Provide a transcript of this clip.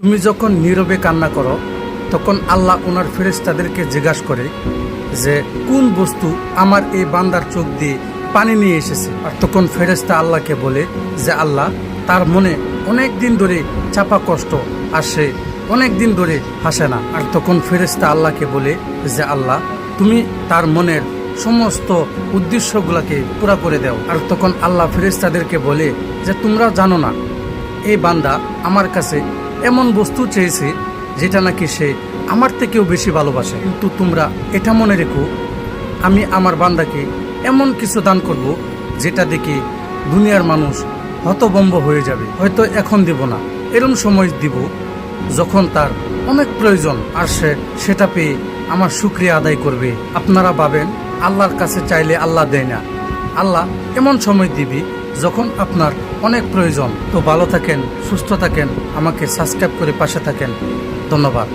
তুমি যখন নীরবে কান্না করো তখন আল্লাহ ওনার ফেরেশতাদেরকে জিজ্ঞাসা করে যে কোন বস্তু আমার এই বান্দার চোখ দিয়ে পানি নিয়ে এসেছে। আর তখন ফেরেশতা আল্লাহকে বলে যে আল্লাহ, তার মনে অনেক দিন ধরে চাপা কষ্ট আর সে অনেক দিন ধরে হাসে না। আর তখন ফেরেশতা আল্লাহকে বলে যে আল্লাহ, তুমি তার মনের সমস্ত উদ্দেশ্যগুলোকে পুরা করে দাও। আর তখন আল্লাহ ফেরেশতাদেরকে বলে যে তোমরা জানো না, এই বান্দা আমার কাছে এমন বস্তু চেয়েছে যেটা নাকি সে আমার থেকেও বেশি ভালোবাসে, কিন্তু তোমরা এটা মনে রেখো, আমি আমার বান্দাকে এমন কিছু দান করব যেটা দেখে দুনিয়ার মানুষ হতভম্ব হয়ে যাবে। হয়তো এখন দিব না, এরম সময় দিব যখন তার অনেক প্রয়োজন, আর সে সেটা পেয়ে আমার শুকরিয়া আদায় করবে। আপনারা ভাবেন আল্লাহর কাছে চাইলে আল্লাহ দেয় না, আল্লাহ এমন সময় দিবি যখন আপনার অনেক প্রয়োজন। তো ভালো থাকেন, সুস্থ থাকেন, আমাকে সাবস্ক্রাইব করে পাশে থাকেন। ধন্যবাদ।